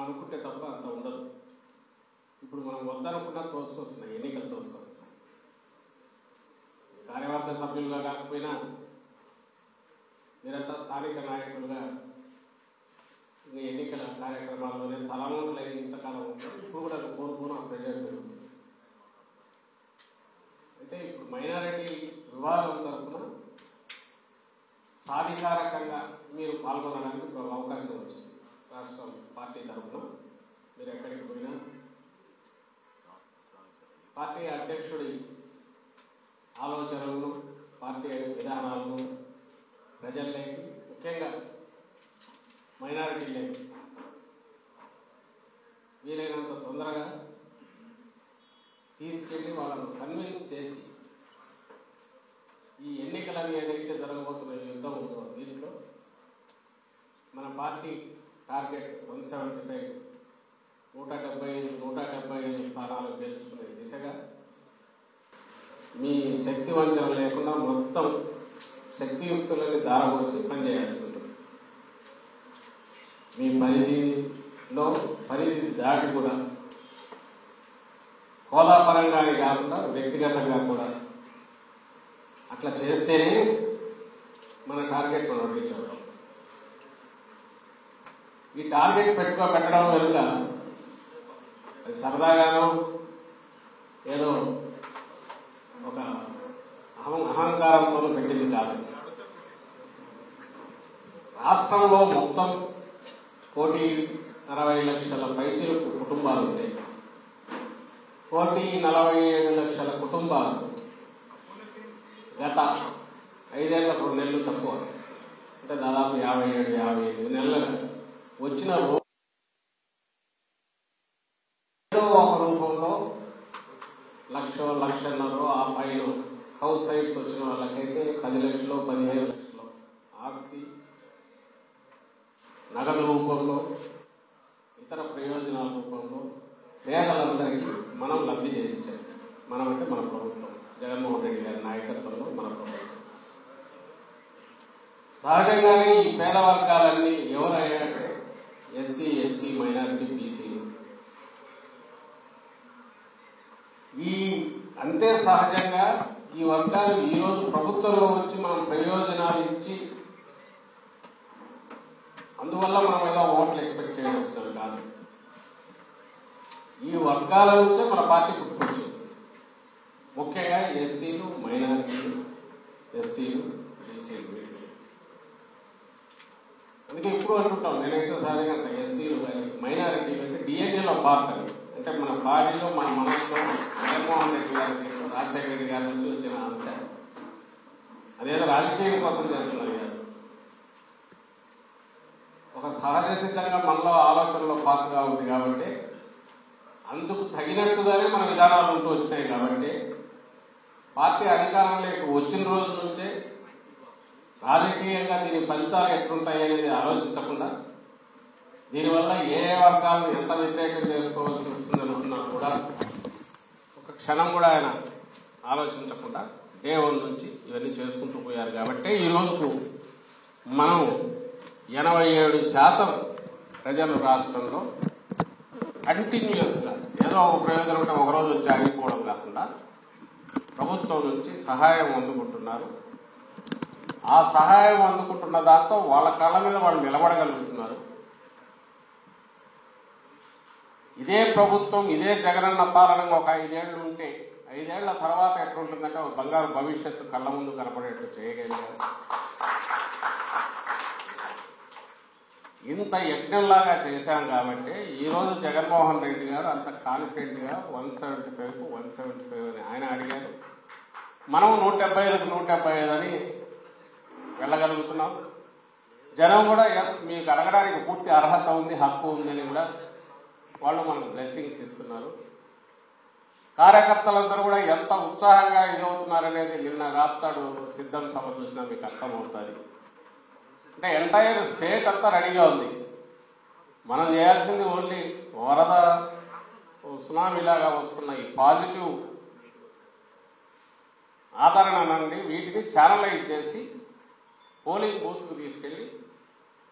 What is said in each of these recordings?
అనుకుంటే తప్ప అంత ఉండదు. ఇప్పుడు మనం వద్దనుకున్నా తోసుకొస్తున్నాయి, ఎన్నికలు తోసుకొస్తున్నాయి. కార్యవర్గ సభ్యులుగా కాకపోయినా మీరంతా స్థానిక నాయకులుగా ఈ ఎన్నికల కార్యక్రమాల్లోనే తలమూలలై ఇంతకాలం ఉంటుంది. ఇప్పుడు కూడా కోరుకున్న ప్రెజర్ పెరుగుతుంది. అయితే ఇప్పుడు మైనారిటీ విభాగం తరఫున సాధికారకంగా మీరు పాల్గొనడానికి ఒక అవకాశం వచ్చింది. రాష్ట్ర పార్టీ తరఫున మీరు ఎక్కడికి పోయినా పార్టీ అధ్యక్షుడి ఆలోచనలను, పార్టీ విధానాలను ప్రజల్లోకి, ముఖ్యంగా మైనారిటీలోకి వీలైనంత తొందరగా తీసుకెళ్ళి వాళ్ళను కన్విన్స్ చేసి ఈ ఎన్నికలని ఏదైతే జరగబోతున్న యుద్ధం ఉందో దీంట్లో మన పార్టీ టార్గెట్ 175 175 స్థానాలు గెలుచుకునే దిశగా మీ శక్తి వంచన లేకుండా మొత్తం శక్తియుక్తులని దారబోసి పనిచేయాల్సి ఉంటుంది. మీ పరిధి దాటి కూడా హోదాపరంగానే కాకుండా వ్యక్తిగతంగా కూడా అట్లా చేస్తేనే మన టార్గెట్ మనం రీచ్ అవుతాం. ఈ టార్గెట్ పెట్టడం వెనుక అది సరదాగానో ఏదో ఒక అహంకారంతో పెట్టింది కాదు. రాష్ట్రంలో మొత్తం 1,40,00,000 పైచిలకు కుటుంబాలు ఉంటాయి. 1,47,00,000 కుటుంబాలు గత 5 ఏళ్ల 2 నెలలు తక్కువ, అంటే దాదాపు 57-58 నెలలు వచ్చిన ఏదో ఒక రూపంలో 1,00,000-1,50,000 ఆ పైన హౌస్ సైట్స్ వచ్చిన వాళ్ళకైతే 10 లక్షలు 15 లక్షలు ఆస్తి నగదు రూపంలో, ఇతర ప్రయోజనాల రూపంలో పేదలందరికీ మనం లబ్ధి చేయించాం. మనం అంటే మన ప్రభుత్వం, జగన్మోహన్ రెడ్డి గారి నాయకత్వంలో మన ప్రభుత్వం. సహజంగానే ఈ పేద వర్గాలన్నీ ఎవరయ్యారంటే ఎస్సీ, ఎస్టీ, మైనారిటీ, బీసీలు. ఈ అంతే సహజంగా ఈ వర్గాలు ఈరోజు ప్రభుత్వంలో వచ్చి మనం ప్రయోజనాలు ఇచ్చి అందువల్ల మనం ఏదో ఓట్లు ఎక్స్పెక్ట్ చేయవలసిన కాదు. ఈ వర్గాల నుంచే మన పార్టీ పుట్టుకొచ్చింది. ముఖ్యంగా ఎస్సీలు, మైనారిటీలు, ఎస్టీలు, బీసీలు. అందుకే ఇప్పుడు అంటుంటాం, నేనైతే సరిగా అంట ఎస్సీలు కానీ మైనారిటీలు అంటే డిఎన్ఏలో పార్ట్ అని, అంటే మన బాడీలో మన మనసులో జగన్మోహన్ రెడ్డి గారి, రాజశేఖర రెడ్డి గారి నుంచి వచ్చిన అంశం. అదేదో రాజకీయం కోసం చేస్తున్నారు కాదు, ఒక సహజ సిద్ధంగా మనలో ఆలోచనలో పాత్రగా ఉంది కాబట్టి అందుకు తగినట్టుగానే మన విధానాలు ఉంటూ వచ్చినాయి. కాబట్టి పార్టీ అధికారంలోకి వచ్చిన రోజు నుంచే రాజకీయంగా దీని ఫలితాలు ఎట్లుంటాయి అనేది ఆలోచించకుండా, దీనివల్ల ఏ వర్గాలను ఎంత వ్యతిరేకం చేసుకోవాల్సి వస్తుందనుకున్నా కూడా ఒక క్షణం కూడా ఆయన ఆలోచించకుండా డే 1 నుంచి ఇవన్నీ చేసుకుంటూ పోయారు. కాబట్టి ఈ రోజుకు మనం 87% ప్రజలు రాష్ట్రంలో కంటిన్యూస్గా ఏదో ఒక ప్రయోజనం ఉంటే ఒకరోజు వచ్చి ఆగిపోవడం కాకుండా ప్రభుత్వం నుంచి సహాయం అందుకుంటున్నారు. ఆ సహాయం అందుకుంటున్న దాంతో వాళ్ళ కాళ్ళ మీద వాళ్ళు నిలబడగలుగుతున్నారు. ఇదే ప్రభుత్వం, ఇదే జగనన్న పాలన ఒక 5 ఏళ్లు ఉంటే 5 ఏళ్ల తర్వాత ఎట్లుంటుందంటే ఒక బంగారు భవిష్యత్తు కళ్ళ ముందు కనపడేట్టు చేయగలిగారు. ఇంత యజ్ఞంలాగా చేశాం కాబట్టి ఈరోజు జగన్మోహన్ రెడ్డి గారు అంత కాన్ఫిడెంట్గా 175 అని ఆయన అడిగారు. మనం 175కు 175 అని వెళ్ళగలుగుతున్నాం. జనం కూడా మీకు అడగడానికి పూర్తి అర్హత ఉంది, హక్కు ఉందని కూడా వాళ్ళు మనకు బ్లెస్సింగ్స్ ఇస్తున్నారు. కార్యకర్తలందరూ కూడా ఎంత ఉత్సాహంగా ఇదవుతున్నారనేది నిన్న రాత్తాడు సిద్ధం సభ చూసినా మీకు అర్థమవుతుంది. అంటే ఎంటైర్ స్టేట్ అంతా రెడీగా ఉంది. మనం చేయాల్సింది ఓన్లీ వరద, సునామీలాగా వస్తున్న ఈ పాజిటివ్ ఆదరణ నుండి వీటిని ఛానలైజ్ చేసి పోలింగ్ బూత్కు తీసుకెళ్లి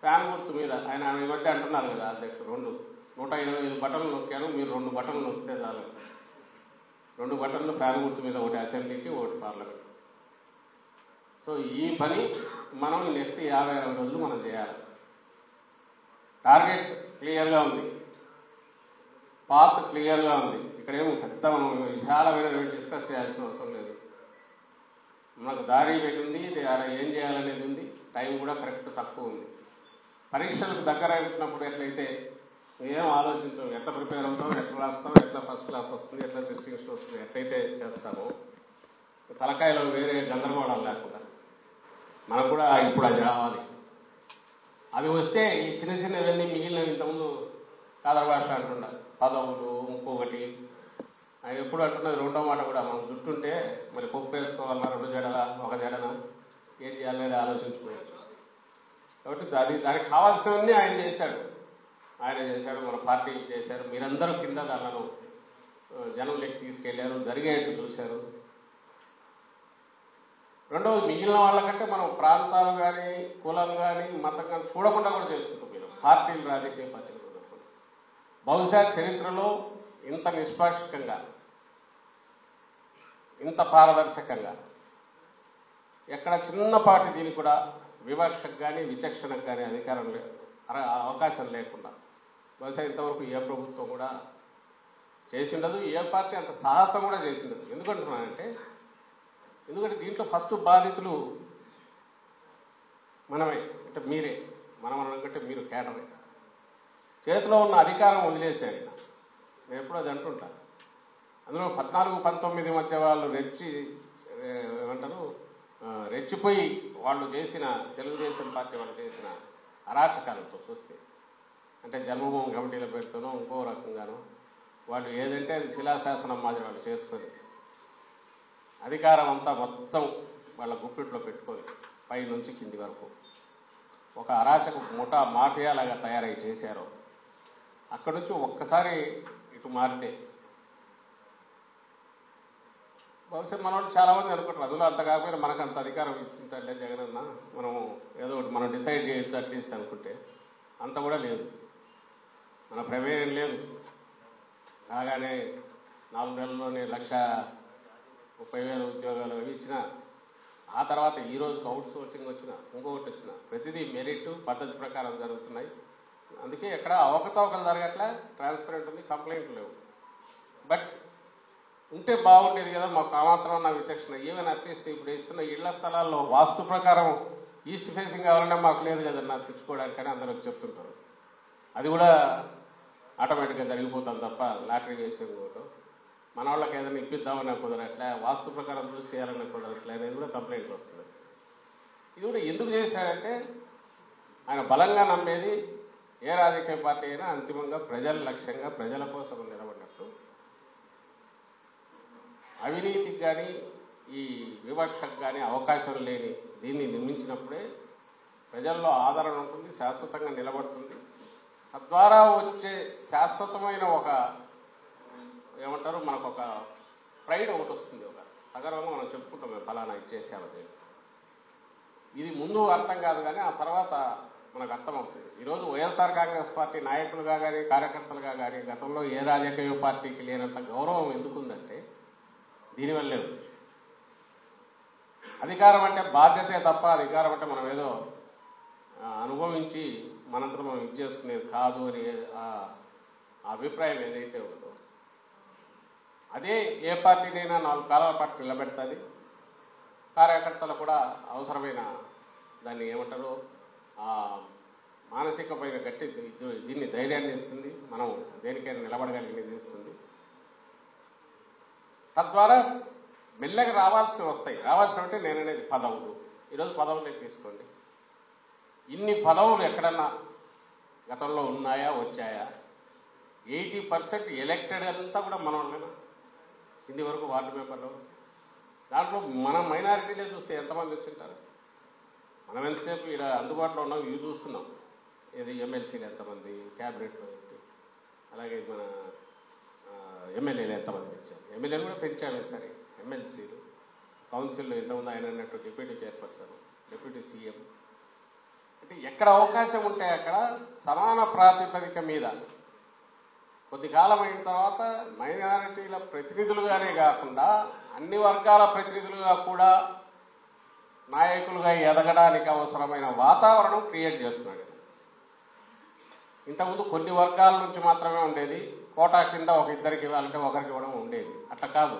ఫ్యాన్ గుర్తు మీద ఆయన ఈ మధ్య అంటున్నారు కదా అధ్యక్షుడు 2 125 బటన్లు నొక్కాను, మీరు 2 బటన్లు నొక్కితే చాలు. 2 బటన్లు ఫ్యాన్ గుర్తు మీద, ఒకటి అసెంబ్లీకి, ఒకటి పార్లమెంట్. సో ఈ పని మనం నెక్స్ట్ 50 రోజులు మనం చేయాలి. టార్గెట్ క్లియర్గా ఉంది, పాత్ క్లియర్గా ఉంది. ఇక్కడేమో పెద్ద మనం విశాలమైన డిస్కస్ చేయాల్సిన అవసరం లేదు. మనకు దారి పెట్టింది, ఏం చేయాలనేది ఉంది. టైం కూడా కరెక్ట్ తక్కువ ఉంది. పరీక్షలకు దగ్గర వచ్చినప్పుడు ఎట్లయితే ఏం ఆలోచించాం, ఎట్లా ప్రిపేర్ అవుతాం, ఎట్లా రాస్తాం, ఎట్లా ఫస్ట్ క్లాస్ వస్తుంది, ఎట్లా డిస్టింక్షన్ వస్తుంది, ఎట్లయితే చేస్తామో తలకాయలో వేరే గందరగోళాలు లేకుండా మనకు కూడా ఇప్పుడు అది రావాలి. అది వస్తే ఈ చిన్న చిన్నవన్నీ మిగిలిన ఇంతకుముందు కాదర భాష అంటుండ పదవులు, ఇంకొకటి ఆయన ఎప్పుడు అంటున్నది. రెండో మాట కూడా మనం జుట్టుంటే మరి పప్పు వేసుకోవాలన్నా 2 జడల 1 జడన ఏం చేయాలనేది ఆలోచించుకోవచ్చు. కాబట్టి దానికి కావాల్సినవన్నీ ఆయన చేశాడు, మన పార్టీ చేశారు. మీరందరూ కింద దానిలో జనంలోకి తీసుకెళ్లారు, జరిగేట్టు చూశారు. రెండవది, మిగిలిన వాళ్ళకంటే మనం ప్రాంతాలు కానీ, కులం కానీ, మతం కానీ చూడకుండా కూడా చేసుకుంటాం. మీరు పార్టీలు, రాజకీయ పార్టీలు కూడా బహుశా చరిత్రలో ఇంత నిష్పాక్షికంగా, ఇంత పారదర్శకంగా ఎక్కడ చిన్నపాటి దీనికి కూడా వివక్షకు కానీ, విచక్షణకు కానీ అవకాశం లేకుండా బహుశా ఇంతవరకు ఏ ప్రభుత్వం కూడా చేసిండదు. ఏ పార్టీ అంత సాహసం కూడా చేసిండదు. ఎందుకంటున్నానంటే దీంట్లో ఫస్ట్ బాధితులు మనమే, అంటే మీరే. మనం అనుకుంటే మీరు కేటరే. చేతిలో ఉన్న అధికారం వదిలేశాడు. నేను ఎప్పుడూ అది అంటుంటా. అందులో 14-19 మధ్య వాళ్ళు రెచ్చిపోయి వాళ్ళు చేసిన, తెలుగుదేశం పార్టీ వాళ్ళు చేసిన అరాచకాలతో చూస్తే, అంటే జన్మభూమి కమిటీల పేరుతోనో ఇంకో రకంగానో వాళ్ళు ఏదంటే అది శిలాశాసనం మాదిరి వాళ్ళు చేసుకొని అధికారం అంతా మొత్తం వాళ్ళ గుప్పిట్లో పెట్టుకొని పై నుంచి కింది వరకు ఒక అరాచక ముఠా మాఫియా లాగా తయారై చేశారు. అక్కడి నుంచి ఒక్కసారి ఇటు మారితే బహుశా మనోళ్ళు చాలామంది అనుకుంటారు, అందులో అంత కాకపోయినా మనకు అంత అధికారం ఇచ్చిందంటే జగనన్న, మనము ఏదో ఒకటి మనం డిసైడ్ చేయొచ్చు అట్లీస్ట్ అనుకుంటే, అంత కూడా లేదు. మన ప్రమేయం లేదు. కాగానే 4 నెలల్లోనే 1,30,000 ఉద్యోగాలు అవి ఇచ్చిన, ఆ తర్వాత ఈ రోజుకి అవుట్ సోర్సింగ్ వచ్చిన, ఇంకొకటి వచ్చిన, ప్రతిదీ మెరిట్ పద్ధతి ప్రకారం జరుగుతున్నాయి. అందుకే ఎక్కడ అవకతవకలు జరగట్లే, ట్రాన్స్పరెంట్ ఉంది, కంప్లైంట్లు లేవు. బట్ ఉంటే బాగుండేది కదా, మాకు మాత్రం ఉన్న విచక్షణ. ఈవెన్ అట్లీస్ట్ ఇప్పుడు ఇస్తున్న ఇళ్ల స్థలాల్లో వాస్తు ప్రకారం ఈస్ట్ ఫేసింగ్ కావాలన్నా మాకు లేదు కదన్నా తెచ్చుకోవడానికని అందరూ చెప్తుంటారు. అది కూడా ఆటోమేటిక్గా జరిగిపోతాం తప్ప లాటరీ వేసేది కూడా మన వాళ్ళకి ఏదైనా ఇప్పిద్దామని కుదరట్లే, వాస్తు ప్రకారం చూసి చేయాలని కుదరట్లే అనేది కూడా కంప్లైంట్లు వస్తుంది. ఇది కూడా ఎందుకు చేశాడంటే ఆయన బలంగా నమ్మేది ఏ రాజకీయ పార్టీ అయినా అంతిమంగా ప్రజల లక్ష్యంగా, ప్రజల కోసం నిలబడినట్టు. అవినీతికి కానీ, ఈ వివక్షకు కానీ అవకాశం లేని దీన్ని నిర్మించినప్పుడే ప్రజల్లో ఆదరణ ఉంటుంది, శాశ్వతంగా నిలబడుతుంది. తద్వారా వచ్చే శాశ్వతమైన ఒక ఏమంటారు, మనకు ఒక ప్రైడ్ ఒకటి వస్తుంది, ఒక సగర్వంగా మనం చెప్పుకుంటాం, మేము ఫలానా ఇచ్చేసామని. ఇది ముందు అర్థం కాదు కానీ ఆ తర్వాత మనకు అర్థమవుతుంది. ఈరోజు వైఎస్ఆర్ కాంగ్రెస్ పార్టీ నాయకులుగా కానీ, కార్యకర్తలుగా కానీ గతంలో ఏ రాజకీయ పార్టీకి లేనంత గౌరవం ఎందుకుందంటే దీనివల్లే ఉంది. అధికారం అంటే బాధ్యతే తప్ప అధికారం అంటే మనం ఏదో అనుభవించి మనంతరం మనం ఇది చేసుకునేది కాదు అని అభిప్రాయం ఏదైతే ఉందో అదే ఏ పార్టీనైనా 4 కాలాల పాటు నిలబెడుతుంది. కార్యకర్తలు కూడా అవసరమైన దాన్ని ఏమంటారు మానసికమైన గట్టి దీన్ని ధైర్యాన్ని ఇస్తుంది, మనం దేనికైనా నిలబడగలిగినది ఇస్తుంది. తద్వారా మెల్లగా రావాల్సినవి వస్తాయి. రావాల్సినవంటే నేననేది పదవులు. ఈరోజు పదవులే తీసుకోండి, ఇన్ని పదవులు ఎక్కడన్నా గతంలో ఉన్నాయా, వచ్చాయా? 80% ఎలక్టెడ్ అంతా కూడా మన వాళ్ళేనా? కింది వరకు వార్డు మెంబర్లు. దాంట్లో మనం మైనారిటీలే చూస్తే ఎంతమంది వచ్చింటారు? మనం ఎంతసేపు ఇక్కడ అందుబాటులో ఉన్నాం, ఇవి చూస్తున్నాం. ఇది ఎమ్మెల్సీలు ఎంతమంది, క్యాబినెట్లో ఏంటి, అలాగే మన ఎమ్మెల్యేలు ఎంతమంది పెంచారు. ఎమ్మెల్యేలు కూడా పెంచామే సరే. ఎమ్మెల్సీలు, కౌన్సిల్లో ఎంతమంది ఆయన అన్నట్టు డిప్యూటీ చైర్పర్సన్, డిప్యూటీ సీఎం. అంటే ఎక్కడ అవకాశం ఉంటే అక్కడ సమాన ప్రాతిపదిక మీద కొద్ది కాలం అయిన తర్వాత మైనారిటీల ప్రతినిధులుగానే కాకుండా అన్ని వర్గాల ప్రతినిధులుగా కూడా నాయకులుగా ఎదగడానికి అవసరమైన వాతావరణం క్రియేట్ చేస్తున్నాడు. ఇంతకుముందు కొన్ని వర్గాల నుంచి మాత్రమే ఉండేది, కోటా కింద ఒక ఇద్దరికి ఇవ్వాలంటే ఒకరికి ఇవ్వడం ఉండేది. అట్లా కాదు,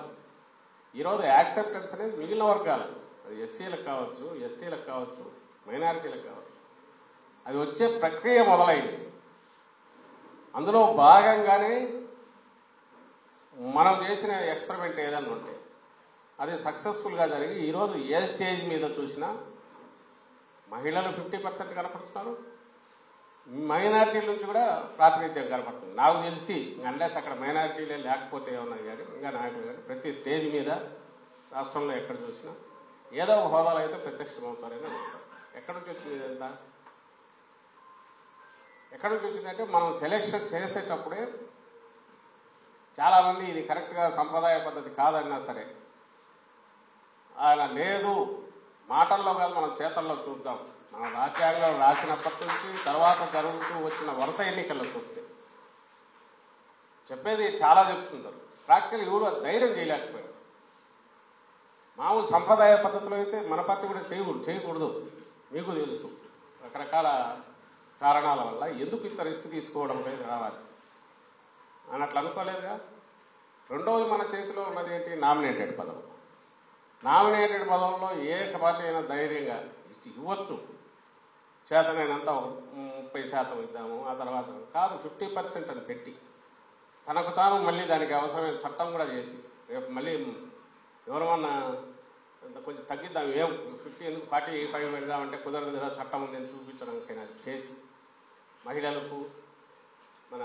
ఈరోజు యాక్సెప్టెన్స్ అనేది మిగిలిన వర్గాలు, అది ఎస్సీలకు కావచ్చు, ఎస్టీలకు కావచ్చు, మైనారిటీలకు కావచ్చు, అది వచ్చే ప్రక్రియ మొదలైంది. అందులో భాగంగానే మనం చేసిన ఎక్స్పెరిమెంట్ ఏదన్నా ఉంటే అది సక్సెస్ఫుల్గా జరిగి ఈరోజు ఏ స్టేజ్ మీద చూసినా మహిళలు 50% కనపడుతున్నారు, మైనారిటీల నుంచి కూడా ప్రాతినిధ్యం కనపడుతుంది. నాకు తెలిసి అన్లెస్ అక్కడ మైనారిటీలే లేకపోతే ఏమన్నా కానీ ఇంకా నాయకులు కానీ ప్రతి స్టేజ్ మీద రాష్ట్రంలో ఎక్కడ చూసినా ఏదో ఒక హోదాలో అయితే ప్రత్యక్షమవుతారని అనుకుంటారు. ఎక్కడి నుంచి వచ్చింది ఇదంతా? ఎక్కడి నుంచి వచ్చిందంటే మనం సెలెక్షన్ చేసేటప్పుడే చాలామంది ఇది కరెక్ట్గా సంప్రదాయ పద్ధతి కాదన్నా సరే ఆయన లేదు, మాటల్లో కాదు మనం చేతల్లో చూద్దాం. మన రాజ్యాంగం రాసినప్పటి నుంచి తర్వాత జరుగుతూ వచ్చిన వరుస ఎన్నికల్లో చూస్తే చెప్పేది చాలా చెప్తున్నారు, ప్రాక్టికల్ ఎవరు ధైర్యం చేయలేకపోయారు. మామూలు సంప్రదాయ పద్ధతిలో అయితే మన పార్టీ కూడా చేయకూడదు. మీకు తెలుసు రకరకాల కారణాల వల్ల ఎందుకు ఇంత రిస్క్ తీసుకోవడం లేదు, రావాలి అని అట్లా అనుకోలేదుగా. రెండవది మన చేతిలో ఉన్నది ఏంటి? నామినేటెడ్ పదవి. నామినేటెడ్ పదవుల్లో ఏ పార్టీ అయినా ధైర్యంగా ఇవ్వచ్చు, చేతనైనంత 30% ఇద్దాము, ఆ తర్వాత కాదు 50% అని పెట్టి తనకు తాను మళ్ళీ దానికి అవసరమైన చట్టం కూడా చేసి రేపు మళ్ళీ ఎవరమన్నా కొంచెం తగ్గిద్దాం, 50 ఎందుకు 45 పెడదామంటే కుదరదు కదా, చట్టం ఉందని చూపించడానికైనా చేసి మహిళలకు మన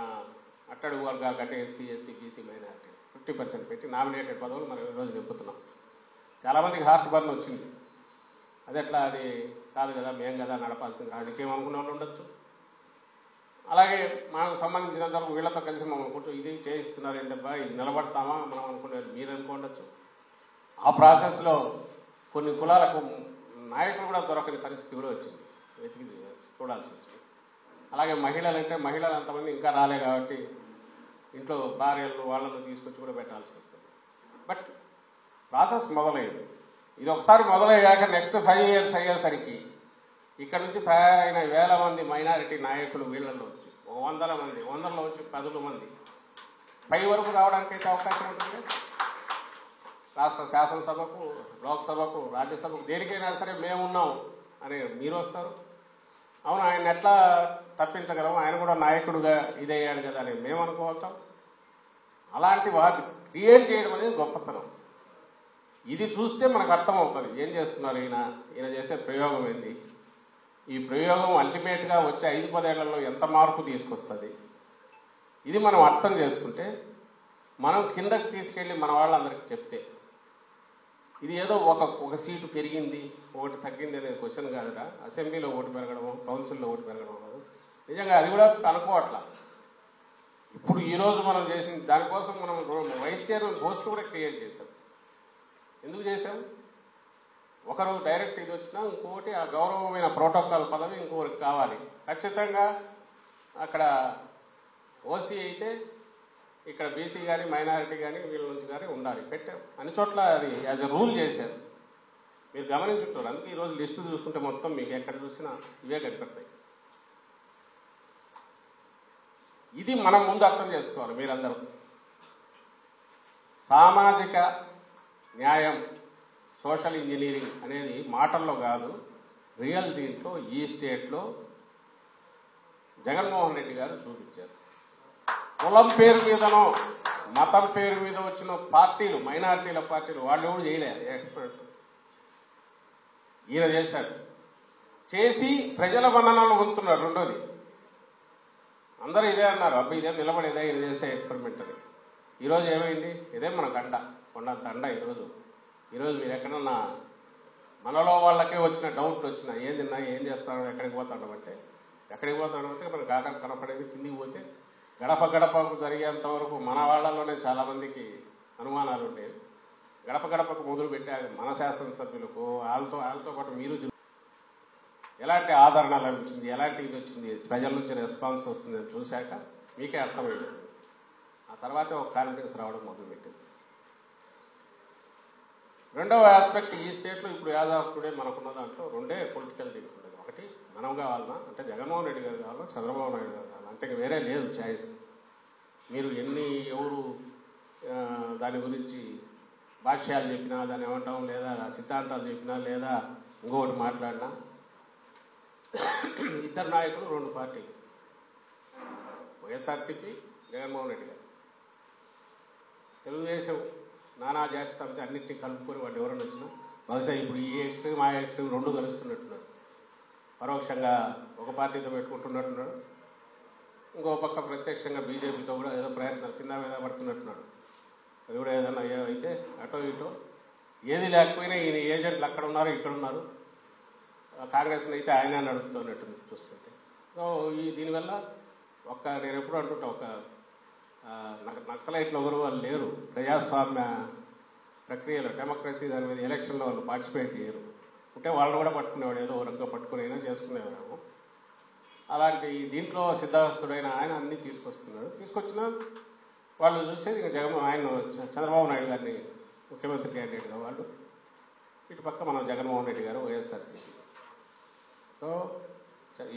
అట్టడుగు వర్గాలు అంటే ఎస్సీ ఎస్టీ బీసీ మైనారిటీ 50% పెట్టి నామినేటెడ్ పదవులు మనం ఈరోజు నింపుతున్నాం. చాలామందికి హార్ట్ బర్న్ వచ్చింది, అది ఎట్లా, అది కాదు కదా మేము కదా నడపాల్సింది, రాజకీయం అనుకున్న వాళ్ళు ఉండొచ్చు. అలాగే మనకు సంబంధించినంత వరకు వీళ్ళతో కలిసి మనం కొంచెం ఇది చేయిస్తున్నారు ఏంటబ్బా, ఇది నిలబడతామా మనం అనుకునేది మీరు అనుకోండొచ్చు. ఆ ప్రాసెస్లో కొన్ని కులాలకు నాయకులు కూడా దొరకని పరిస్థితి కూడా వచ్చింది, వెతికి చూడాల్సి వచ్చింది. అలాగే మహిళలు అంటే మహిళలు అంతమంది ఇంకా రాలే కాబట్టి ఇంట్లో భార్యలు వాళ్ళను తీసుకొచ్చి కూడా పెట్టాల్సి వస్తుంది. బట్ ప్రాసెస్ మొదలైంది. ఇది ఒకసారి మొదలయ్యాక నెక్స్ట్ 5 years అయ్యేసరికి ఇక్కడ నుంచి తయారైన వేల మంది మైనారిటీ నాయకులు వీళ్ళల్లో వచ్చి 100 మంది, 100లో వచ్చి 10 మంది పై వరకు రావడానికి అయితే అవకాశం ఉంటుంది. రాష్ట్ర శాసనసభకు, లోక్సభకు, రాజ్యసభకు దేనికైనా సరే మేమున్నాం అని మీరు వస్తారు. అవును, ఆయన ఎట్లా తప్పించగలం, ఆయన కూడా నాయకుడుగా ఇదయ్యాడు కదా అని మేము అనుకోవటం. అలాంటి వాటి క్రియేట్ చేయడం అనేది గొప్పతనం. ఇది చూస్తే మనకు అర్థమవుతుంది ఏం చేస్తున్నారు ఈయన చేసే ప్రయోగం ఏంటి, ఈ ప్రయోగం అల్టిమేట్గా వచ్చే 5-10 ఏళ్లలో ఎంత మార్పు తీసుకొస్తుంది. ఇది మనం అర్థం చేసుకుంటే మనం కిందకి తీసుకెళ్ళి మన వాళ్ళందరికీ చెప్తే ఇది ఏదో ఒక సీటు పెరిగింది ఒకటి తగ్గింది అనేది క్వశ్చన్ కాదురా. అసెంబ్లీలో ఓటు పెరగడము, కౌన్సిల్లో ఓటు పెరగడం కాదు, నిజంగా అది కూడా అనుకోవట్లా. ఇప్పుడు ఈరోజు మనం చేసిన దానికోసం మనం వైస్ చైర్మన్ పోస్ట్ కూడా క్రియేట్ చేశాం. ఎందుకు చేశాం? ఒకరు డైరెక్ట్ ఇది వచ్చినా ఇంకొకటి ఆ గౌరవమైన ప్రోటోకాల్ పదవి ఇంకొకరికి కావాలి. ఖచ్చితంగా అక్కడ ఓసీ అయితే ఇక్కడ బీసీ కానీ మైనారిటీ కానీ వీళ్ళ నుంచి కానీ ఉండాలి, పెట్టాం. అన్ని చోట్ల అది యాజ్ ఎ రూల్ చేశారు, మీరు గమనించుంటారు. అందుకే ఈరోజు లిస్టు చూసుకుంటే మొత్తం మీకు ఎక్కడ చూసినా ఇవే కనిపెడతాయి. ఇది మనం ముందు అర్థం చేసుకోవాలి. మీరందరూ సామాజిక న్యాయం, సోషల్ ఇంజనీరింగ్ అనేది మాటల్లో కాదు, రియల్ దీంట్లో ఈ స్టేట్లో జగన్మోహన్ రెడ్డి గారు చూపించారు. కులం పేరు మీదనో మతం పేరు మీద వచ్చిన పార్టీలు, మైనారిటీల పార్టీలు వాళ్ళు ఎవరు చేయలేదు ఎక్స్పర్ట్. ఈయన చేశాడు, చేసి ప్రజల మన్ననలు పొందుతున్నాడు. రెండోది అందరూ ఇదే అన్నారు, అబ్బాయి ఇదే నిలబడేదే ఈయన చేసే ఎక్స్పెరిమెంట్ అని. ఈరోజు ఏమైంది? ఇదే మనకు అండ, కొండంత అండ. ఈరోజు మీరు ఎక్కడన్నా మనలో వాళ్ళకే వచ్చిన డౌట్ వచ్చినా ఏం తిన్నా ఏం చేస్తాడో ఎక్కడికి పోతాడు అంటే మనకు ఆకారం కనపడేది. కిందికి పోతే గడప గడపకు జరిగేంత వరకు మన వాళ్ళలోనే చాలామందికి అనుమానాలు ఉండేవి. గడప గడపకు మొదలు పెట్టారు మన శాసనసభ్యులకు, వాళ్ళతో పాటు మీరు ఎలాంటి ఆదరణ లభించింది, ఎలాంటి ఇది వచ్చింది, ప్రజల నుంచి రెస్పాన్స్ వస్తుందని చూశాక మీకే అర్థమైంది. ఆ తర్వాతే ఒక కాన్ఫిడెన్స్ రావడం మొదలుపెట్టింది. రెండవ ఆస్పెక్ట్, ఈ స్టేట్లో ఇప్పుడు యాజ్ ఆఫ్ టుడే మనకున్న దాంట్లో రెండే పొలిటికల్ థింగ్స్ ఉండేది. ఒకటి మనం కావాలన్నా, అంటే జగన్మోహన్ రెడ్డి గారు కావాలా, చంద్రబాబు నాయుడు గారు కావాలా, అంతే వేరే లేదు చాయిస్. మీరు ఎవరు దాని గురించి భాష్యాలు చెప్పినా, దాన్ని ఏమంటాం, లేదా సిద్ధాంతాలు చెప్పినా, లేదా ఇంకొకటి మాట్లాడినా, ఇద్దరు నాయకులు రెండు పార్టీలు, వైఎస్ఆర్సీపీ, జగన్మోహన్ రెడ్డి గారు. తెలుగుదేశం నానా జాతి సమితి అన్నింటినీ కలుపుకొని వాళ్ళు ఎవరైనా వచ్చినా బహుశా ఇప్పుడు ఈ ఎక్స్ట్రీమ్ ఆ ఎక్స్ట్రీమ్ రెండు కలుస్తున్నట్టున్నారు. పరోక్షంగా ఒక పార్టీతో పెట్టుకుంటున్నట్టున్నాడు, ఇంకో పక్క ప్రత్యక్షంగా బీజేపీతో కూడా ఏదో ప్రయత్నాలు కింద మీద పడుతున్నట్టున్నాడు. అది కూడా ఏదైనా అయితే అటో ఇటో ఏది లేకపోయినా ఈయన ఏజెంట్లు అక్కడ ఉన్నారు, ఇక్కడ ఉన్నారు. కాంగ్రెస్ని అయితే ఆయన నడుపుతున్నట్టు చూస్తుంటే. సో దీనివల్ల నేను ఎప్పుడు అంటుంటా, నక్సలైట్లు ఎవరు వాళ్ళు లేరు ప్రజాస్వామ్య ప్రక్రియలో, డెమోక్రసీ దాని మీద ఎలక్షన్లో వాళ్ళు పార్టిసిపేట్ చేయరు. ఉంటే వాళ్ళు కూడా పట్టుకునేవాడు, ఏదో వర్గం పట్టుకునైనా చేసుకునేవాడు. అలాంటి దీంట్లో సిద్ధాస్తుడైన ఆయన అన్నీ తీసుకొచ్చినా వాళ్ళు చూసేది ఇంకా ఆయన చంద్రబాబు నాయుడు గారిని ముఖ్యమంత్రి క్యాండిడేట్గా వాళ్ళు, ఇటు పక్క మనం జగన్మోహన్ రెడ్డి గారు వైఎస్ఆర్సీపీ. సో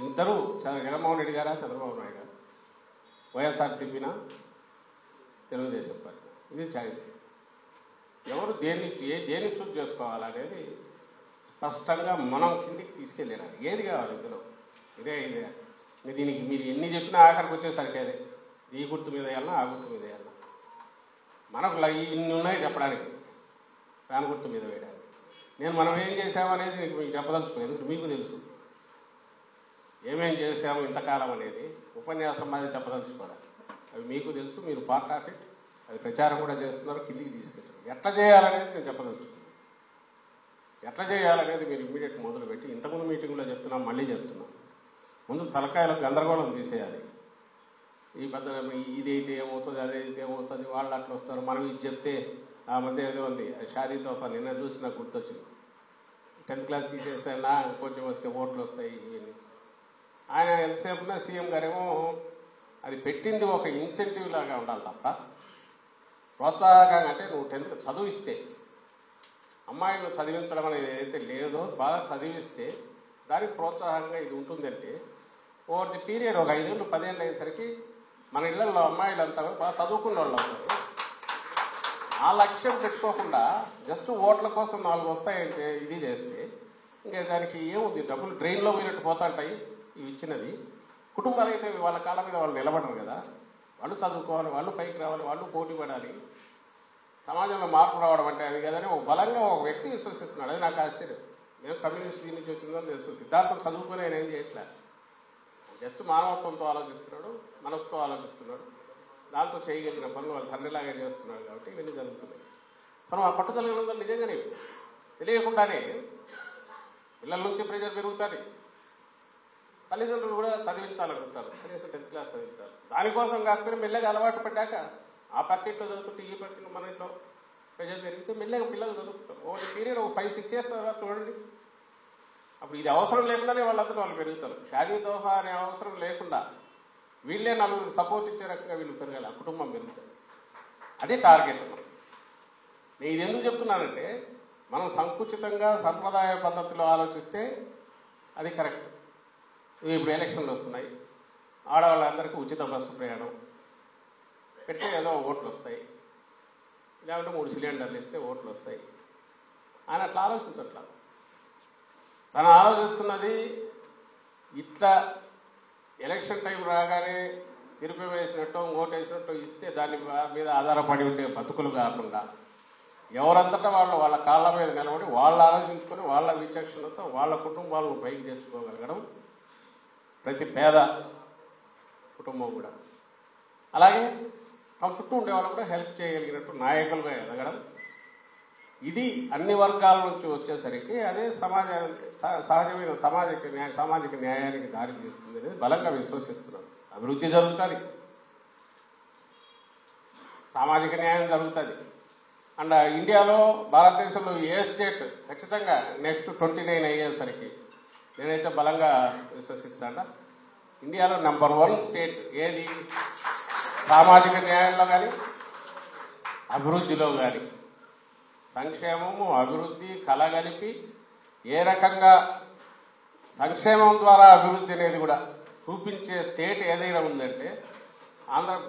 ఇద్దరు జగన్మోహన్ రెడ్డి గారా, చంద్రబాబు నాయుడు గారు, వైఎస్ఆర్సీపీనా, తెలుగుదేశం పార్టీ, ఇది చాయిస్. ఎవరు దేన్ని చూస్ చేసుకోవాలనేది స్పష్టంగా మనం కిందికి తీసుకెళ్ళాలి. ఏది కావాలి ఇందులో, ఇదే దీనికి మీరు ఎన్ని చెప్పినా ఆఖరికి వచ్చేసరికి అదే, ఈ గుర్తు మీద వెళ్ళినా ఆ గుర్తు మీద వెళ్ళినా మనకు ఇన్ని ఉన్నాయి చెప్పడానికి, ఫ్యాన్ గుర్తు మీద వేయడానికి. మనం ఏం చేసామనేది మీకు చెప్పదలుచుకోలేదు, ఎందుకంటే మీకు తెలుసు ఏమేం చేసాము ఇంతకాలం అనేది. ఉపన్యాసం అనేది చెప్పదలుచుకోవాలి, అవి మీకు తెలుసు, మీరు పార్ట్ ఆఫ్ ఇట్. అది ప్రచారం కూడా చేస్తున్నారు, కిందికి తీసుకెళ్తారు. ఎట్లా చేయాలనేది నేను చెప్పదలుచుకున్నాను. ఎట్లా చేయాలనేది మీరు ఇమ్మీడియట్ మొదలుపెట్టి, ఇంతకుముందు మీటింగ్లో చెప్తున్నాం, మళ్ళీ చెప్తున్నాం, ముందు తలకాయలో గందరగోళం తీసేయాలి. ఈ పెద్ద ఇదైతే ఏమవుతుంది, అదైతే ఏమవుతుంది, వాళ్ళు అట్లా వస్తారు, మనం ఇది చెప్తే. ఆ మధ్య ఏదో ఉంది షాదీ తోఫా, నిన్న చూసి నాకు గుర్తొచ్చింది. 10th క్లాస్ తీసేస్తే కొంచెం వస్తే ఓట్లు వస్తాయి ఇవన్నీ. ఆయన ఎంతసేపునా సీఎం గారేమో అది పెట్టింది ఒక ఇన్సెంటివ్ లాగా ఉండాలి తప్ప ప్రోత్సాహకంగా. అంటే నువ్వు 10th చదివిస్తే, అమ్మాయిలు చదివించడం అనేది ఏదైతే లేదో బాగా చదివిస్తే దానికి ప్రోత్సాహంగా ఇది ఉంటుందంటే, ఓవర్ ది పీరియడ్ ఒక 5 ఏళ్ళు 10 ఏళ్ళు అయ్యేసరికి మన ఇళ్లలో అమ్మాయిలంతా బాగా చదువుకున్న వాళ్ళు అవుతారు. ఆ లక్ష్యం పెట్టుకోకుండా జస్ట్ ఓట్ల కోసం 4 వస్తాయంటే ఇది చేస్తే ఇంకా దానికి ఏముంది, డబ్బులు డ్రైన్లో పోయినట్టు పోతుంటాయి. ఇవి ఇచ్చినది కుటుంబాలు అయితే వాళ్ళ కాళ్ళ మీద వాళ్ళు నిలబడరు కదా. వాళ్ళు చదువుకోవాలి, వాళ్ళు పైకి రావాలి, వాళ్ళు పోటీ పడాలి. సమాజంలో మార్పు రావడం అంటే అది కదని ఒక బలంగా ఒక వ్యక్తి విశ్వసిస్తున్నాడు. అది నాకు ఆశ్చర్యం. నేను కమ్యూనిస్ట్ దీని నుంచి వచ్చిందని తెలుసు, సిద్ధాంతం చదువుకుని ఆయన ఏం చేయట్లేదు. జస్ట్ మానవత్వంతో ఆలోచిస్తున్నాడు, మనసుతో ఆలోచిస్తున్నాడు, దాంతో చేయగలిగిన పనులు వాళ్ళ తండ్రిలాగా చేస్తున్నాడు. కాబట్టి ఇవన్నీ జరుగుతున్నాయి. మనం ఆ పట్టుదల ఉన్నది నిజంగానే తెలియకుండానే పిల్లల నుంచి ప్రెజర్ పెరుగుతుంది. తల్లిదండ్రులు కూడా చదివించాలనుకుంటారు, కనీసం 10th క్లాస్ చదివించాలి. దానికోసం కాకపోయినా మెల్లగా అలవాటు పడ్డాక ఆ పార్టీలో చదువుతుంటే ఈ పార్టీలో మన ఇంట్లో ప్రెజర్ పెరిగితే మెల్లగా పిల్లలు చదువుకుంటారు. ఒక పీరియడ్ ఒక 5-6 years తర్వాత చూడండి, అప్పుడు ఇది అవసరం లేకుండానే వాళ్ళందరూ వాళ్ళు పెరుగుతారు. షాదీ తోఫా అనే అవసరం లేకుండా వీళ్ళే నలుగురికి సపోర్ట్ ఇచ్చే రకంగా వీళ్ళు పెరగాలి, ఆ కుటుంబం పెరుగుతుంది. అదే టార్గెట్. నేను ఇది ఎందుకు చెప్తున్నానంటే, మనం సంకుచితంగా సంప్రదాయ పద్ధతిలో ఆలోచిస్తే అది కరెక్ట్. ఇప్పుడు ఎలక్షన్లు వస్తున్నాయి, ఆడవాళ్ళందరికీ ఉచిత బస్సు ప్రయాణం పెడితే ఏదో ఓట్లు వస్తాయి, లేకుంటే 3 సిలిండర్లు ఇస్తే ఓట్లు వస్తాయి. ఆయన అట్లా ఆలోచించట్లా. తను ఆలోచిస్తున్నది ఇట్లా ఎలక్షన్ టైం రాగానే తిరుపతి వేసినట్టు ఓటేసినట్టు ఇస్తే దాని మీద ఆధారపడి ఉండే బతుకులు కాకుండా ఎవరంతటా వాళ్ళు వాళ్ళ కాళ్ళ మీద నిలబడి వాళ్ళు ఆలోచించుకొని వాళ్ళ విచక్షణతో వాళ్ళ కుటుంబాలను పైకి తెచ్చుకోగలగడం ప్రతి పేద కుటుంబం కూడా. అలాగే తమ చుట్టూ ఉండే వాళ్ళు కూడా హెల్ప్ చేయగలిగినట్టు నాయకులుగా ఎదగడం. ఇది అన్ని వర్గాల నుంచి వచ్చేసరికి అదే సహజమైన సామాజిక న్యాయానికి దారి తీస్తుంది అనేది బలంగా విశ్వసిస్తున్నారు. అభివృద్ధి జరుగుతుంది, సామాజిక న్యాయం జరుగుతుంది. అండ్ ఇండియాలో భారతదేశంలో ఏ స్టేట్ ఖచ్చితంగా నెక్స్ట్ 29 అయ్యేసరికి నేనైతే బలంగా విశ్వసిస్తాను, ఇండియాలో నెంబర్ 1 స్టేట్ ఏది సామాజిక న్యాయంలో కానీ అభివృద్ధిలో కానీ సంక్షేమము అభివృద్ధి కలగలిపి ఏ రకంగా సంక్షేమం ద్వారా అభివృద్ధి అనేది కూడా చూపించే స్టేట్ ఏదైనా ఉందంటే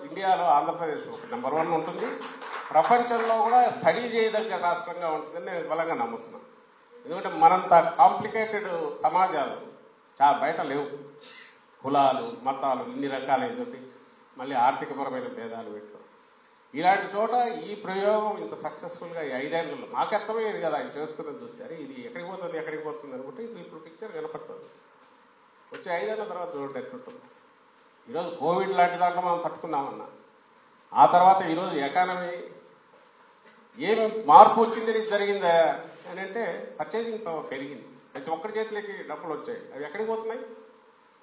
ఇండియాలో ఆంధ్రప్రదేశ్ ఒక నెంబర్ 1 ఉంటుంది. ప్రపంచంలో కూడా స్టడీ చేయదగ్గ రాష్ట్రంగా ఉంటుందని నేను బలంగా నమ్ముతున్నాను. ఎందుకంటే మనంత కాంప్లికేటెడ్ సమాజాలు చాలా బయట లేవు. కులాలు మతాలు ఇన్ని రకాలైనటువంటి మళ్ళీ ఆర్థికపరమైన భేదాలు పెట్టు ఇలాంటి చోట ఈ ప్రయోగం ఇంత సక్సెస్ఫుల్గా ఈ 5 ఏళ్లలో మాకు అర్థమయ్యేది కదా ఆయన చేస్తున్నది చూస్తే అరే ఇది ఎక్కడికి పోతుంది అనుకుంటే ఇది ఇప్పుడు పిక్చర్ కనపడుతుంది. వచ్చే 5 ఏళ్ల తర్వాత చూడండి ఎట్లుంటుంది. ఈరోజు కోవిడ్ లాంటి దాంట్లో మనం తట్టుకున్నామన్నా ఆ తర్వాత ఈరోజు ఎకానమీ ఏమి మార్పు వచ్చిందని జరిగిందా అని అంటే పర్చేసింగ్ పవర్ పెరిగింది. ప్రతి ఒక్కరి చేతిలోకి డబ్బులు వచ్చాయి. అవి ఎక్కడికి పోతున్నాయి?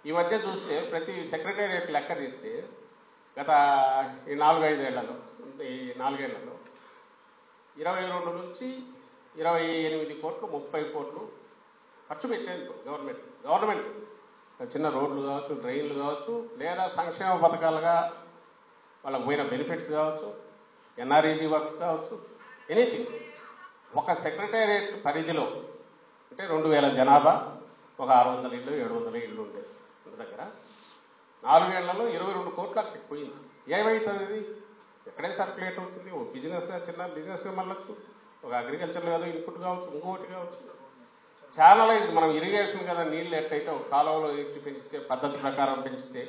ఈ మధ్య చూస్తే ప్రతి సెక్రటేరియట్ లెక్క తీస్తే గత ఈ 4-5 ఏళ్లలో ఈ 4 ఏళ్లలో 22 నుంచి 28 కోట్లు 30 కోట్లు ఖర్చు పెట్టేందుకు గవర్నమెంట్ చిన్న రోడ్లు కావచ్చు డ్రైన్లు కావచ్చు లేదా సంక్షేమ పథకాలుగా వాళ్ళకు పోయిన బెనిఫిట్స్ కావచ్చు ఎన్ఆర్ఈజీ వర్క్స్ కావచ్చు ఎనీథింగ్. ఒక సెక్రటేరియట్ పరిధిలో అంటే 2000 జనాభా ఒక 600 ఇళ్ళు 700 ఇళ్ళు ఉండేది ఇంటి దగ్గర 4 ఏళ్లలో 22 కోట్లు అక్కడికి పోయింది. ఏమవుతుంది ఇది? ఎక్కడే సర్క్యులేట్ అవుతుంది. ఓ బిజినెస్గా చిన్న బిజినెస్గా మళ్ళొచ్చు ఒక అగ్రికల్చర్ ఏదో ఇన్పుట్ కావచ్చు ఇంకొకటి కావచ్చు. ఛానలైజ్ మనం ఇరిగేషన్ కదా నీళ్ళు ఎట్లయితే ఒక కాలువలో ఇచ్చి పెంచితే పద్ధతి ప్రకారం పెంచితే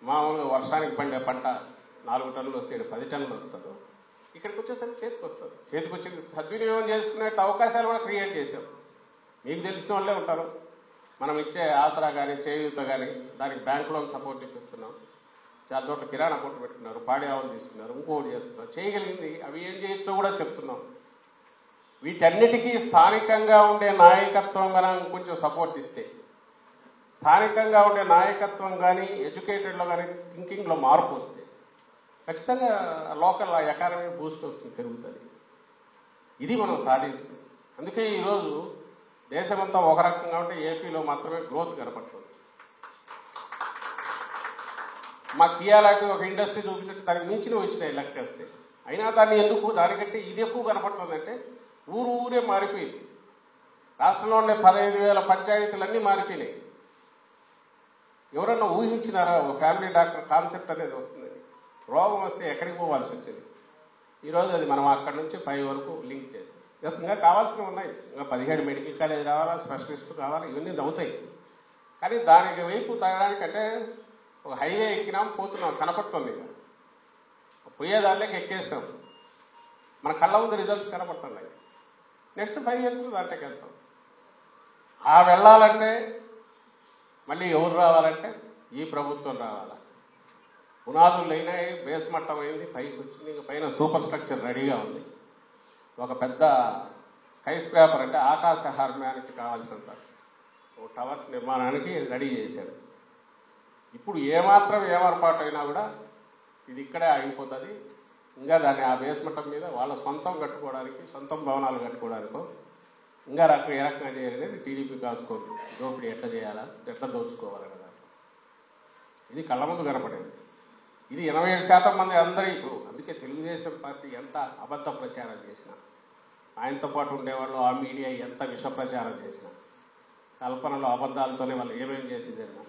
మామూలుగా వర్షానికి పండే పంట 4 టన్నులు వస్తే 10 టన్నులు వస్తుందో ఇక్కడికి వచ్చేసరికి చేతికి వస్తుంది. చేతికి వచ్చేది సద్వినియోగం చేసుకునే అవకాశాలు కూడా క్రియేట్ చేశాం. మీకు తెలిసిన వాళ్ళే ఉంటారు. మనం ఇచ్చే ఆసరా కానీ చేయూత కానీ దానికి బ్యాంక్ లోన్ సపోర్ట్ ఇప్పిస్తున్నాం. చాలా చోట్ల కిరాణా కొట్టు పెట్టుకున్నారు పాడి ఆవులు తీసుకున్నారు ఇంకోటి చేస్తున్నారు. చేయగలిగింది అవి ఏం చేయొచ్చో కూడా చెప్తున్నాం. వీటన్నిటికీ స్థానికంగా ఉండే నాయకత్వం మనం కొంచెం సపోర్ట్ ఇస్తే స్థానికంగా ఉండే నాయకత్వం కానీ ఎడ్యుకేటెడ్లో కానీ థింకింగ్లో మార్పు వస్తే ఖచ్చితంగా లోకల్ ఎకానమీ బూస్ట్ వస్తుంది పెరుగుతుంది. ఇది మనం సాధించింది. అందుకే ఈరోజు దేశమంతా ఒక రకంగా ఉంటే ఏపీలో మాత్రమే గ్రోత్ కనపడుతుంది. మా కియాలాకి ఒక ఇండస్ట్రీ చూపించండి దానికి మించినవి వచ్చినాయి లెక్కేస్తే అయినా దాన్ని ఎందుకు దానికంటే ఇది ఎక్కువ కనపడుతుందంటే ఊరే మారిపోయింది. రాష్ట్రంలో ఉండే 15,000 పంచాయతీలన్నీ మారిపోయినాయి. ఎవరన్నా ఊహించినారా ఒక ఫ్యామిలీ డాక్టర్ కాన్సెప్ట్ అనేది వస్తుందని? రోగం వస్తే ఎక్కడికి పోవాల్సి వచ్చేది. ఈరోజు అది మనం అక్కడి నుంచి 5 వరకు లింక్ చేసాం. ఇంకా కావాల్సినవి ఉన్నాయి. ఇంకా 17 మెడికల్ కాలేజ్ రావాలా స్పెషలిస్టు కావాలి ఇవన్నీ అవుతాయి. కానీ దానికి వైపు తగ్గడానికంటే ఒక హైవే ఎక్కినాం పోతున్నాం కనపడుతుంది. పోయేదానిలోకి ఎక్కేసాం మన కళ్ళ ముందు రిజల్ట్స్ కనపడుతున్నాయి. నెక్స్ట్ 5 ఇయర్స్లో దాంట్లోకి వెళ్తాం. ఆ వెళ్ళాలంటే మళ్ళీ ఎవరు రావాలంటే ఈ ప్రభుత్వం రావాలా. పునాదులు అయినాయి బేస్ మట్టం అయింది పైకి వచ్చింది. ఇంకా పైన సూపర్ స్ట్రక్చర్ రెడీగా ఉంది. ఒక పెద్ద స్కై స్క్రాపర్ అంటే ఆకాశ హార్మ్యానికి కావాల్సినంత టవర్స్ నిర్మాణానికి రెడీ చేశారు. ఇప్పుడు ఏమాత్రం ఏమర్పాటు అయినా కూడా ఇది ఇక్కడే ఆగిపోతుంది. ఇంకా దాన్ని ఆ బేస్మట్టం మీద వాళ్ళ సొంతం కట్టుకోవడానికి సొంతం భవనాలు కట్టుకోవడానికో ఇంకా ఏ రకంగా చేయాలనేది టీడీపీ కాల్చుకోదు. దోపిడీ ఎట్లా చేయాలా ఎట్లా దోచుకోవాలి కదా ఇది కళ్ళ ముందు కనపడేది. ఇది 87% మంది అందరూ ఇప్పుడు అందుకే తెలుగుదేశం పార్టీ ఎంత అబద్ధ ప్రచారం చేసినా ఆయనతో పాటు ఉండేవాళ్ళు ఆ మీడియా ఎంత విష ప్రచారం చేసినా కల్పనలో అబద్ధాలతోనే వాళ్ళు ఏమేమి చేసేదన్నా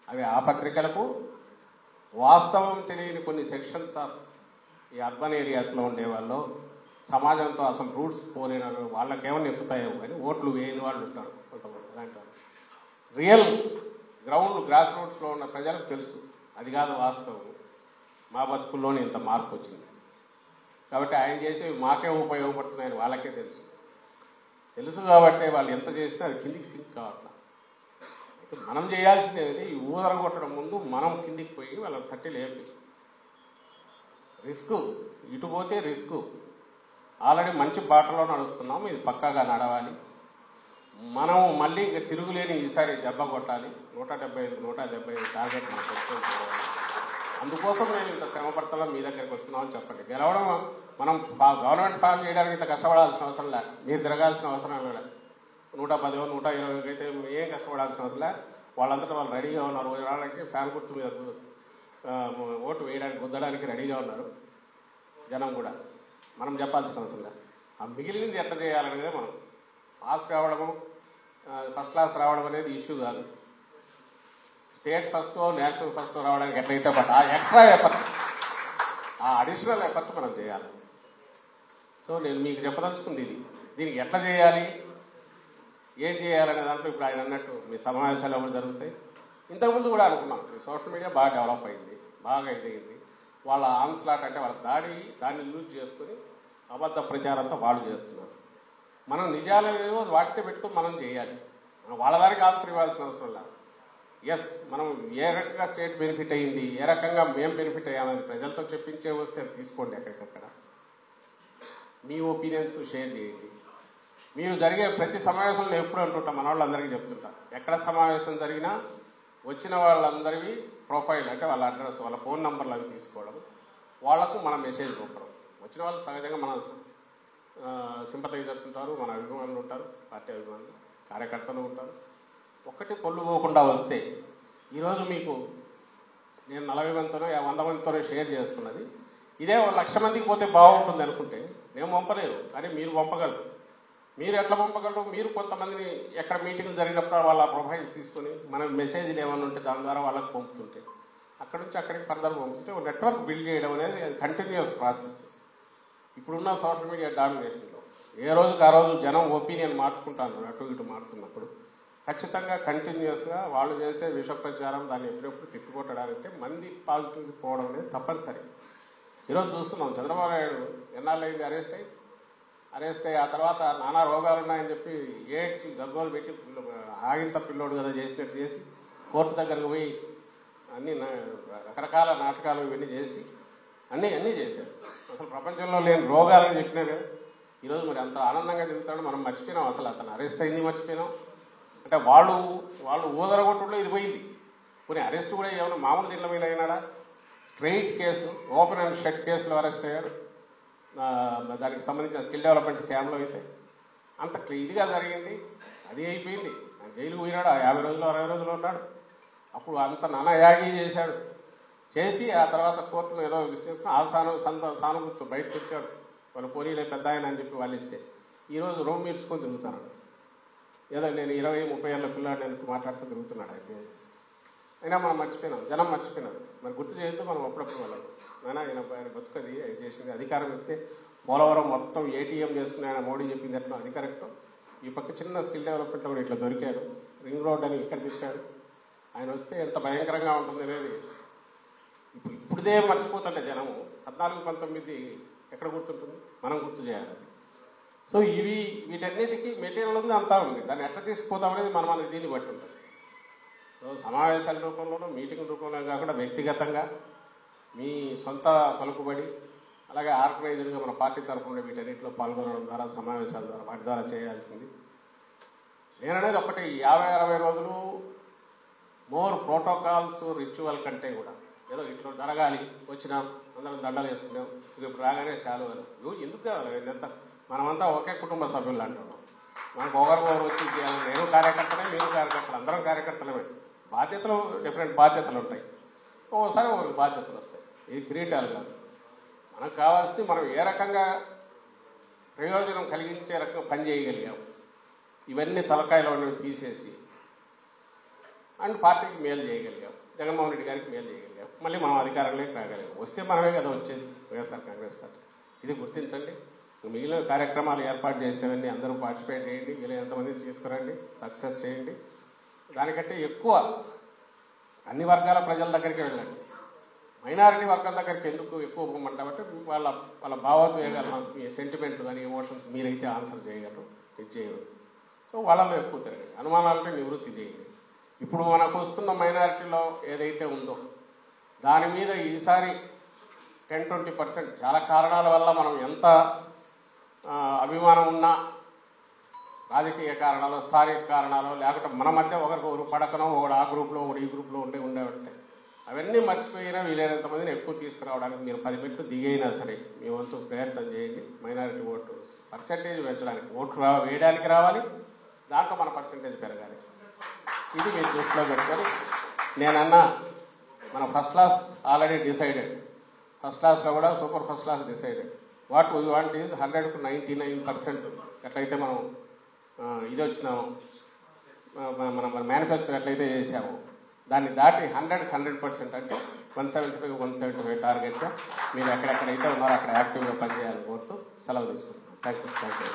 అవి ఆ పత్రికలకు వాస్తవం తెలియని కొన్ని సెక్షన్స్ ఆఫ్ ఈ అర్బన్ ఏరియాస్లో ఉండేవాళ్ళు సమాజంతో అసలు రూట్స్ పోలేని వాళ్ళకేమన్నా ఎక్కుతాయో కానీ ఓట్లు వేయని వాళ్ళు ఉంటారు కొంతమంది. అలాంటి వాళ్ళు రియల్ గ్రౌండ్ గ్రాస్ రూట్స్లో ఉన్న ప్రజలకు తెలుసు అది కాదు వాస్తవం. మా బతుకుల్లోనే ఇంత మార్పు వచ్చింది కాబట్టి ఆయన చేసేవి మాకే ఉపయోగపడుతున్నాయని వాళ్ళకే తెలుసు కాబట్టి వాళ్ళు ఎంత చేసినా అది కిందికి సింక్ కావట్లా. అయితే మనం చేయాల్సింది ఈ ఊదరగొట్టడం ముందు మనం కిందికి పోయి వాళ్ళని తట్టి లేపి రిస్క్ ఇటు పోతే రిస్క్ ఆల్రెడీ మంచి బాటలో నడుస్తున్నాం ఇది పక్కాగా నడవాలి. మనం మళ్ళీ ఇంకా తిరుగులేని ఈసారి దెబ్బ కొట్టాలి. 175 టార్గెట్ మనం పెట్టుకోవాలి. అందుకోసం నేను ఇంత శ్రమ పడతాలో మీ దగ్గరికి వస్తున్నామని చెప్పండి. గెలవడం మనం గవర్నమెంట్ ఫామ్ చేయడానికి ఇంత కష్టపడాల్సిన అవసరం లే. మీరు తిరగాల్సిన అవసరం లేదు. 110 120 అయితే ఏం కష్టపడాల్సిన అవసరం లే. వాళ్ళంతటా వాళ్ళు రెడీగా ఉన్నారు. రావడానికి ఫ్యాన్ గుర్తు మీద ఓటు వేయడానికి గుద్దడానికి రెడీగా ఉన్నారు జనం కూడా. మనం చెప్పాల్సిన అవసరం లేదు. ఆ మిగిలినది ఎట్లా చేయాలనేదే మనం పాస్ కావడము, ఫస్ట్ క్లాస్ రావడం అనేది ఇష్యూ కాదు. స్టేట్ ఫస్ట్ నేషనల్ ఫస్ట్ రావడానికి ఎట్లయితే ఆ ఎక్స్ట్రా ఎఫర్ట్, ఆ అడిషనల్ ఎఫర్ట్ మనం చేయాలి. సో నేను మీకు చెప్పదలుచుకుంది ఇది. దీనికి ఎట్లా చేయాలి, ఏం చేయాలనే దాంట్లో ఇప్పుడు ఆయన అన్నట్టు మీ సమావేశాలు ఎవరు జరుగుతాయి. ఇంతకుముందు కూడా అనుకున్నాం, ఈ సోషల్ మీడియా బాగా డెవలప్ అయింది, బాగా ఇదైంది. వాళ్ళ ఆన్స్లాట్ అంటే వాళ్ళ దాన్ని యూజ్ చేసుకుని అబద్ధ ప్రచారంతో వాళ్ళు చేస్తున్నారు. మనం నిజాలు ఏవో వాటిని పెట్టుకుని మనం చేయాలి. మనం వాళ్ళ దానికి ఆన్సర్ ఇవ్వాల్సిన అవసరం లేదు. ఎస్, మనం ఏ రకంగా స్టేట్ బెనిఫిట్ అయ్యింది, ఏ రకంగా మేము బెనిఫిట్ అయ్యామని ప్రజలతో చెప్పించే వస్తే తీసుకోండి. ఎక్కడికక్కడ మీ ఒపీనియన్స్ షేర్ చేయండి. మీరు జరిగే ప్రతి సమావేశంలో ఎప్పుడు అంటుంటాం, మన వాళ్ళందరికీ చెప్తుంటా, ఎక్కడ సమావేశం జరిగినా వచ్చిన వాళ్ళందరివి ప్రొఫైల్ అంటే వాళ్ళ అడ్రస్, వాళ్ళ ఫోన్ నంబర్లు అవి తీసుకోవడం, వాళ్లకు మనం మెసేజ్ పంపడం. వచ్చిన వాళ్ళు సహజంగా మన సింపథైజర్స్ ఉంటారు, మన అభిమానులు ఉంటారు, పార్టీ అభిమానులు, కార్యకర్తలు ఉంటారు. ఒక్కటి పొల్లు పోకుండా వస్తే, ఈరోజు మీకు నేను 40 మందితోనో 100 మందితోనో షేర్ చేసుకున్నది ఇదే 1,00,000 మందికి పోతే బాగుంటుంది అనుకుంటే నేను పంపలేను, కానీ మీరు పంపగలరు. మీరు ఎట్లా పంపగలరు? మీరు కొంతమందిని ఎక్కడ మీటింగ్లు జరిగినప్పుడు వాళ్ళ ప్రొఫైల్స్ తీసుకొని మనం మెసేజ్లు ఏమైనా ఉంటే దాని ద్వారా వాళ్ళకి పంపుతుంటే అక్కడ నుంచి అక్కడికి ఫర్దర్ పంపుతుంటే ఒక నెట్వర్క్ బిల్డ్ చేయడం అనేది అది కంటిన్యూస్ ప్రాసెస్. ఇప్పుడున్న సోషల్ మీడియా డామినేషన్లో ఏ రోజుకి ఆ రోజు జనం ఒపీనియన్ మార్చుకుంటాను, అటు ఇటు మారుతున్నప్పుడు ఖచ్చితంగా కంటిన్యూస్గా వాళ్ళు చేసే విష ప్రచారం దాన్ని ఎప్పుడెప్పుడు తిప్పికొట్టడానికి మంది పాజిటివ్ పోవడం అనేది తప్పనిసరి. ఈరోజు చూస్తున్నాం, చంద్రబాబు నాయుడు ఎన్నాళ్ళైంది అరెస్ట్ అయ్యి ఆ తర్వాత నానా రోగాలు ఉన్నాయని చెప్పి ఏడ్చి గగ్గోలు పెట్టి ఆగింత పిల్లోడు కదా చేసినట్టు చేసి కోర్టు దగ్గరకు పోయి అన్ని రకరకాల నాటకాలు ఇవన్నీ చేసి అన్నీ చేశారు. అసలు ప్రపంచంలో లేని రోగాలని చెప్పినారు కదా. ఈరోజు మరి అంత ఆనందంగా తిరుగుతాడు, మనం మర్చిపోయినాం. అసలు అతను అరెస్ట్ అయింది మర్చిపోయినాం. అంటే వాళ్ళు ఊదరగొట్టులో ఇది పోయింది. కొన్ని అరెస్ట్ కూడా ఏమైనా మామూలు దీనిలో మీద అయినాడా? Straight case, open and shut కేసులో అరెస్ట్ అయ్యారు. దానికి సంబంధించిన స్కిల్ డెవలప్మెంట్ స్కామ్లో అయితే అంత ఇదిగా జరిగింది. అది అయిపోయింది. జైలుకు పోయినాడు, 50 రోజులు 60 రోజులు ఉన్నాడు. అప్పుడు అంత నానాయాగి చేసి ఆ తర్వాత కోర్టులో ఏదో విశ్లేషణ ఆ సానుభూతితో బయటకు వచ్చాడు. వాళ్ళు పోనీలే పెద్ద ఆయన అని చెప్పి వాళ్ళు ఇస్తే ఈరోజు రూమ్ మీర్చుకొని తిరుగుతాను. ఏదో నేను 20-30 ఏళ్ళ పిల్లాడు నేను మాట్లాడుతూ తిరుగుతున్నాడు అయితే. అయినా మనం మర్చిపోయినాం, జనం మర్చిపోయినారు. మరి గుర్తు చేయొద్దు మనం అప్పుడప్పుడు వాళ్ళకు. ఆయన బతుకది ఆయన చేసింది. అధికారం ఇస్తే పోలవరం మొత్తం ఏటీఎం చేసుకుని ఆయన మోడీ చెప్పింది ఎట్లా అది కరెక్ట్. ఈ పక్క చిన్న స్కిల్ డెవలప్మెంట్లో కూడా ఇట్లా దొరికారు. రింగ్ రోడ్ అని ఇక్కడ తిప్పాడు. ఆయన వస్తే ఎంత భయంకరంగా ఉంటుంది అనేది ఇప్పుడుదే మర్చిపోతుంటే జనము. 14-19 ఎక్కడ గుర్తుంటుంది? మనం గుర్తు చేయాలి. సో వీటన్నిటికీ మెటీరియల్ ఉంది, అంతా ఉంది. దాన్ని ఎట్లా తీసుకుపోతాం అనేది మన దీన్ని బట్టి ఉంటుంది. సో సమావేశాల రూపంలోనూ మీటింగ్ రూపంలో కాకుండా వ్యక్తిగతంగా మీ సొంత పలుకుబడి అలాగే ఆర్గనైజర్గా మన పార్టీ తరఫున వీటన్నిటిలో పాల్గొనడం ద్వారా, సమావేశాల ద్వారా, వాటి ద్వారా చేయాల్సింది. నేననేది ఒకటి, 50-60 రోజులు మోర్ ప్రోటోకాల్స్ రిచువల్ కంటే కూడా ఏదో ఇట్లా జరగాలి, వచ్చినాం అందరం దండలు వేసుకున్నాం, ఇప్పుడు రాగానే శాలు అని ఎందుకు కావాలి? ఎంత మనమంతా ఒకే కుటుంబ సభ్యులు అంటున్నాం. మనకు ఒకరు వచ్చి చేయాలి. నేను కార్యకర్తలే, మీరు కార్యకర్తలు, అందరం కార్యకర్తలమే. బాధ్యతలు డిఫరెంట్ బాధ్యతలు ఉంటాయి. ఓసారి ఒకరికి బాధ్యతలు వస్తాయి. ఇది కిరీటాలు కాదు. మనకు కావాల్సింది మనం ఏ రకంగా ప్రయోజనం కలిగించే రకంగా పని చేయగలిగాం. ఇవన్నీ తలకాయలో తీసేసి అండ్ పార్టీకి మేలు చేయగలిగాం, జగన్మోహన్ రెడ్డి గారికి మేలు చేయగలిగాం, మళ్ళీ మనం అధికారంలోకి రాగలిగాం. వస్తే మనమే కదా వచ్చేది వైఎస్ఆర్ కాంగ్రెస్ పార్టీ. ఇది గుర్తించండి. మిగిలిన కార్యక్రమాలు ఏర్పాటు చేసినవన్నీ అందరూ పార్టిసిపేట్ చేయండి. వీళ్ళు ఎంతమందిని తీసుకురండి, సక్సెస్ చేయండి. దానికంటే ఎక్కువ అన్ని వర్గాల ప్రజల దగ్గరికి వెళ్ళండి. మైనారిటీ వర్గాల దగ్గరికి ఎందుకు ఎక్కువ పోమంటామంటే వాళ్ళ భావోద్వేగాలు, మీ సెంటిమెంట్ కానీ ఎమోషన్స్ మీరైతే ఆన్సర్ చేయగలరు, ఇది చేయరు. సో వాళ్ళలో ఎక్కువ తిరగండి. అనుమానాలపై నివృత్తి చేయండి. ఇప్పుడు మనకు వస్తున్న మైనారిటీలో ఏదైతే ఉందో దాని మీద ఈసారి 10-20% చాలా కారణాల వల్ల మనం ఎంత అభిమానం ఉన్నా, రాజకీయ కారణాలు, స్థానిక కారణాలు, లేకుంటే మన మధ్య ఒకరు పడకనో, ఒకడు ఆ గ్రూప్లో ఒకటి ఈ గ్రూప్లో ఉండేవంటే అవన్నీ మర్చిపోయినా వీలైనంత మందిని ఎక్కువ తీసుకురావడానికి మీరు 10 మెట్లు దిగైనా సరే మీ వంతు ప్రయత్నం చేయండి. మైనారిటీ ఓటు పర్సెంటేజ్ పెంచడానికి, ఓట్లు వేయడానికి రావాలి, దాంట్లో మన పర్సెంటేజ్ పెరగాలి. ఇది మీరు దృష్టిలో పెట్టుకొని నేనన్నా మన first class already decided. First క్లాస్లో కూడా super first class decided. What we want is 100కు 99% ఎట్లయితే మనం ఇది వచ్చినామో మనం మేనిఫెస్టో ఎట్లయితే చేసామో దాన్ని దాటి 100కి 100% అంటే 175 టార్గెట్గా మీరు ఎక్కడెక్కడైతే ఉన్నారో అక్కడ యాక్టివ్గా పనిచేయాలని కోరుతూ సెలవు తీసుకుంటున్నాను. Thank you.